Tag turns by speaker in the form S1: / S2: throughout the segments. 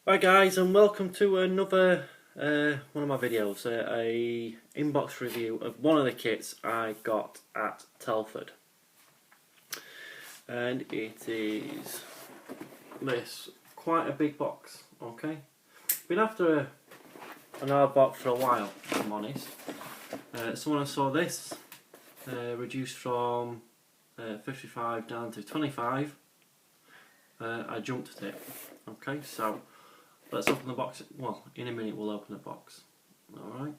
S1: Right guys, and welcome to another one of my videos, a inbox review of one of the kits I got at Telford. And it is this, quite a big box, okay? Been after an aardvark for a while, if I'm honest. So when I saw this, reduced from 55 down to 25, I jumped at it, okay? So let's open the box. Well, in a minute we'll open the box. Alright.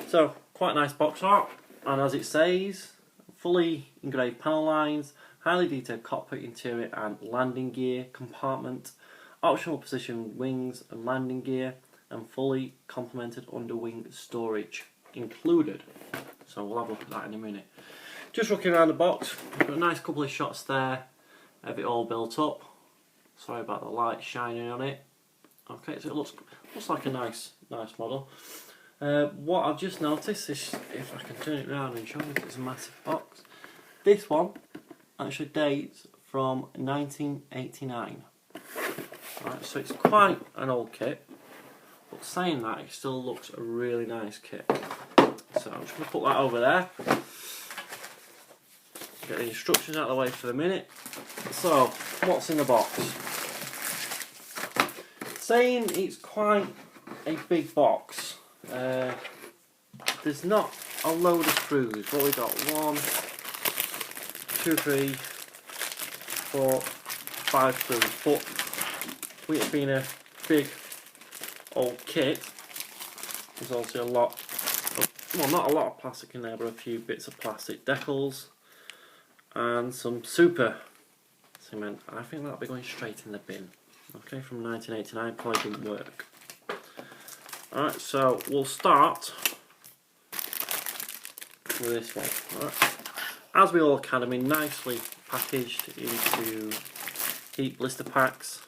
S1: So, quite nice box art. And as it says, fully engraved panel lines, highly detailed cockpit interior and landing gear compartment, optional position wings and landing gear, and fully complemented underwing storage included. So we'll have a look at that in a minute. Just looking around the box, we've got a nice couple of shots there of it all built up. Sorry about the light shining on it. Okay, so it looks like a nice model. What I've just noticed is, if I can turn it around and show you, it's a massive box. This one actually dates from 1989. Right, so it's quite an old kit, but saying that, it still looks a really nice kit. So I'm just going to put that over there. Get the instructions out of the way for the minute. So, what's in the box? Saying it's quite a big box, there's not a load of screws. What we got? 1, 2, 3, 4, 5 screws. But with it being a big old kit, there's also a lot of, well, not a lot of plastic in there, but a few bits of plastic. Decals and some super cement. I think that'll be going straight in the bin. Okay, from 1989, probably didn't work. Alright, so we'll start with this one. Alright. As we all Academy, nicely packaged into heat blister packs.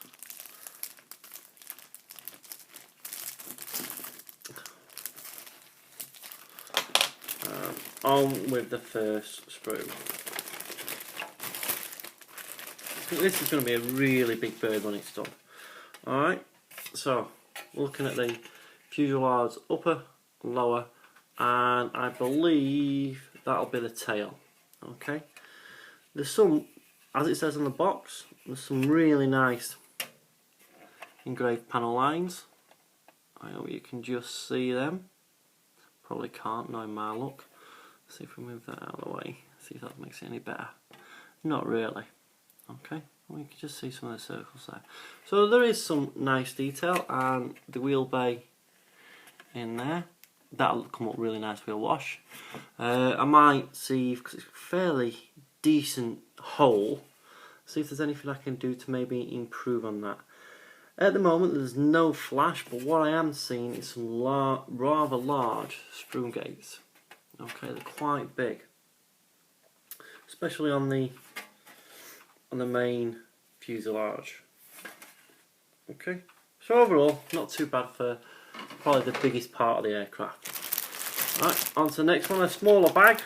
S1: On with the first sprue. I think this is going to be a really big bird when it's done. Alright, so looking at the fuselage upper, lower, and I believe that'll be the tail. Okay, there's some, as it says on the box, there's some really nice engraved panel lines. I hope you can just see them. Probably can't knowing my luck. See if we move that out of the way, see if that makes it any better. Not really. Okay, we can just see some of the circles there. So there is some nice detail, and the wheel bay in there. That'll come up really nice wheel wash. I might see, because it's a fairly decent hole, see if there's anything I can do to maybe improve on that. At the moment there's no flash, but what I am seeing is some rather large sprue gates. Okay, they're quite big, especially on the main fuselage. Okay, so overall not too bad for probably the biggest part of the aircraft. Right, on to the next one, a smaller bag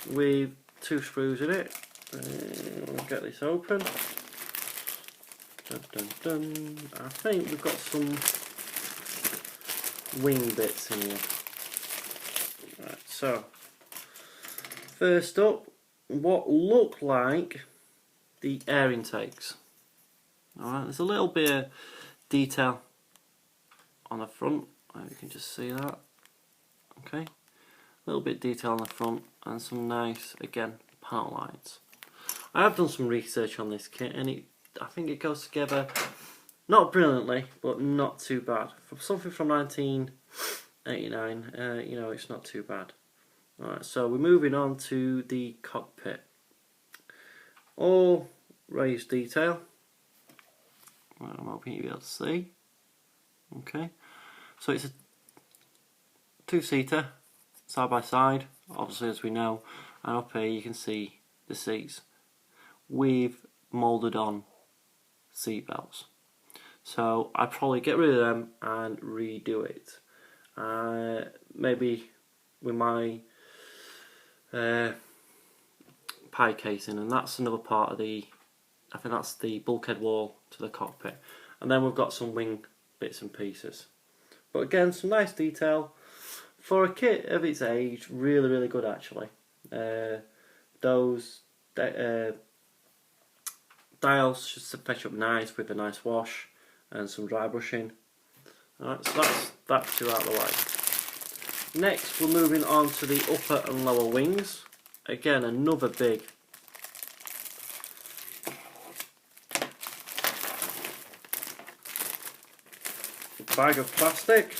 S1: with 2 screws in it. We'll get this open. Dun, dun, dun. I think we've got some wing bits in here. Right, so first up, what look like the air intakes. Alright, there's a little bit of detail on the front, you can just see that. Okay, a little bit of detail on the front and some nice, again, panel lines. I have done some research on this kit, and I think it goes together not brilliantly, but not too bad. For something from 1989, you know, it's not too bad. Alright, so we're moving on to the cockpit. All raised detail. Right, I'm hoping you'll be able to see. Okay, so it's a 2-seater, side by side, obviously, as we know, and up here you can see the seats. We've moulded on seat belts, so I'd probably get rid of them and redo it. Maybe with my pie casing, and that's another part of the, I think that's the bulkhead wall to the cockpit. and then we've got some wing bits and pieces. But again, some nice detail for a kit of its age. Really good actually. Those dials should fetch up nice with a nice wash and some dry brushing. Alright, so that's two out of the way. Next we're moving on to the upper and lower wings. Again, another big bag of plastic.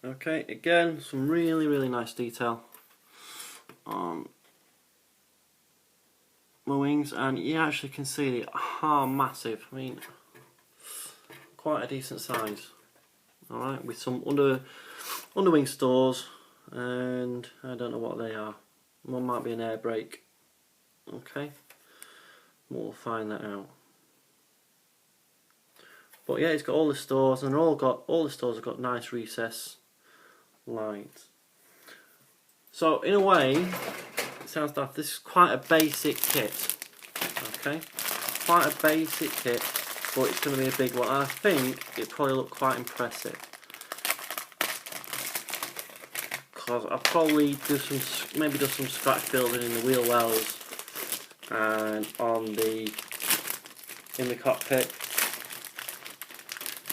S1: Okay, again, some really nice detail on my wings, and you actually can see they are massive. I mean, quite a decent size. Alright, with some underwing stores, and I don't know what they are. One might be an air brake. Okay, we'll find that out. But yeah, it's got all the stores, and all the stores have got nice recess lines. So in a way, it sounds daft. This is quite a basic kit. Okay, quite a basic kit, but it's going to be a big one. I think it probably look quite impressive, because I'll probably do some scratch building in the wheel wells and in the cockpit,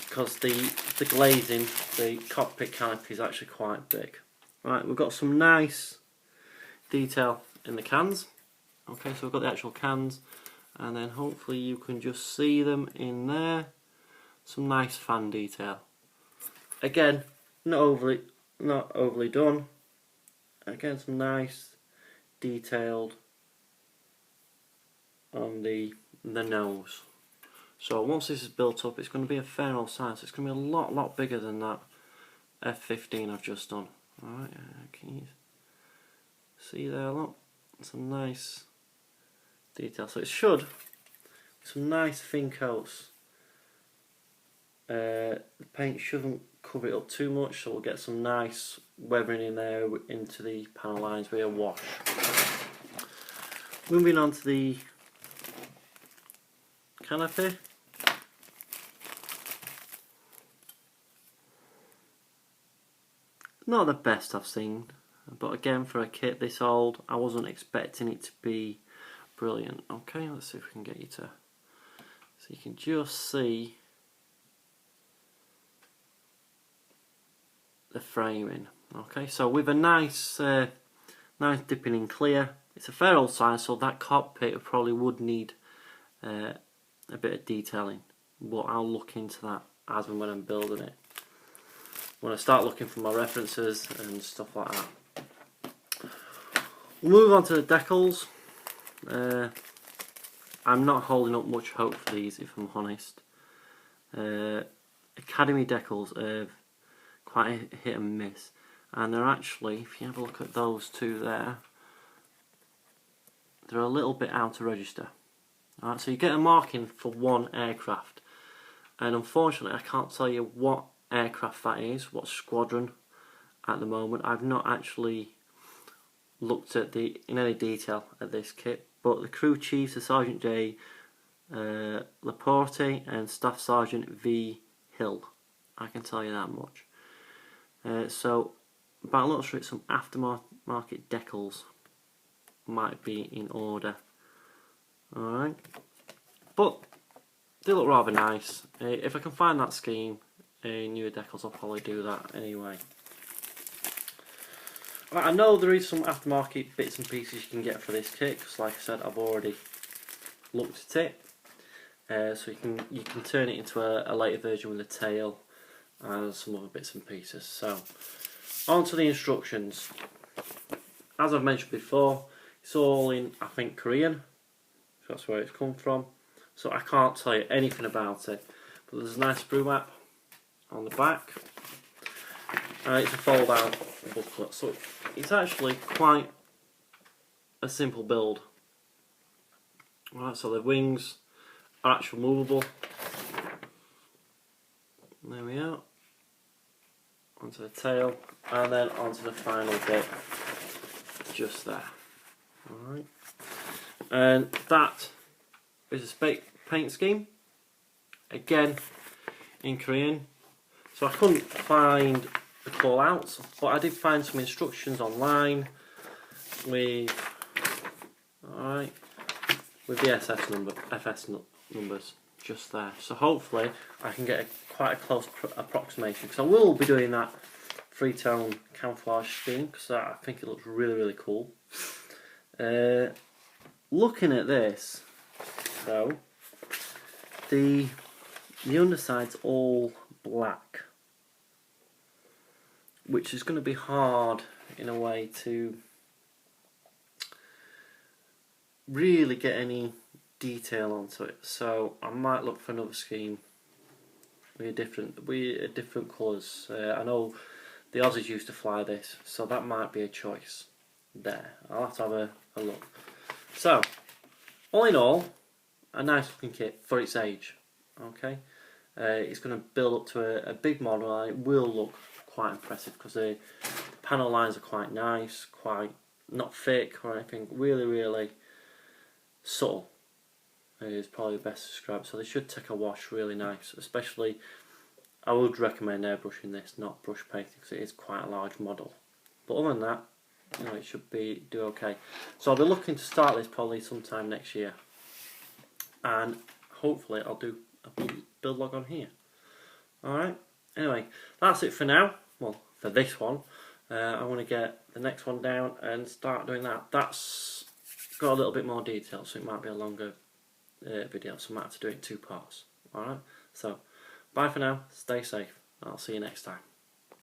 S1: because the glazing, the cockpit canopy is actually quite big. Right, we've got some nice detail in the cans. Okay, so we've got the actual cans, and then hopefully you can just see them in there. Some nice fan detail. Again, not overly done. Again, some nice detailed on the nose. So once this is built up, it's going to be a fair old size. It's going to be a lot bigger than that F15 I've just done. Alright, can you see there? Look, some nice detail. So it should, some nice thin coats. The paint shouldn't cover it up too much, so we'll get some nice weathering in there into the panel lines with a wash. Moving on to the canopy. Not the best I've seen, but again, for a kit this old, I wasn't expecting it to be brilliant. Okay, let's see if we can get you to, so you can just see the framing. Okay, so with a nice dipping in clear, it's a fair old size, so that cockpit probably would need a bit of detailing, but I'll look into that as and when I'm building it, when I start looking for my references and stuff like that. We'll move on to the decals. I'm not holding up much hope for these, if I'm honest. Academy decals are quite a hit and miss, and they're actually, if you have a look at those two there, they're a little bit out of register. Alright, so you get a marking for one aircraft, and unfortunately I can't tell you what aircraft that is, what squadron at the moment. I've not actually looked at in any detail at this kit, but the crew chiefs are Sergeant J. Laporte and Staff Sergeant V. Hill. I can tell you that much. So, by the looks of it, some aftermarket decals might be in order. Alright, but they look rather nice. If I can find that scheme in newer decals, I'll probably do that anyway. Right, I know there is some aftermarket bits and pieces you can get for this kit, because like I said, I've already looked at it. So you can turn it into a later version with a tail and some other bits and pieces. So, on to the instructions. As I've mentioned before, it's all in, I think, Korean. That's where it's come from. So I can't tell you anything about it. But there's a nice sprue map on the back. And it's a fold out booklet. So it's actually quite a simple build. Alright, so the wings are actually movable. There we are. Onto the tail, and then onto the final bit, just there. Alright. And that is a paint scheme. again in Korean. So I couldn't find the call outs, but I did find some instructions online with with the FS numbers just there. So hopefully I can get quite a close approximation, because I will be doing that three-tone camouflage scheme, because I think it looks really cool. Looking at this though, the underside's all black, which is going to be hard in a way to really get any detail onto it. So I might look for another scheme with different colours. I know the Aussies used to fly this, so that might be a choice there. I'll have to have a look. So all in all, a nice looking kit for its age. Okay, it's going to build up to a big model, and it will look quite impressive because the panel lines are quite nice, quite not thick or anything, really subtle is probably the best to describe. So they should take a wash really nice. Especially, I would recommend airbrushing this, not brush painting, because it is quite a large model. But other than that, you know, it should do okay. So I'll be looking to start this probably sometime next year, and hopefully I'll do a build log on here. Alright, anyway, that's it for now. Well, for this one. I want to get the next one down and start doing that. That's got a little bit more detail, so it might be a longer video, so I might have to do it in 2 parts. Alright, so bye for now, stay safe, I'll see you next time.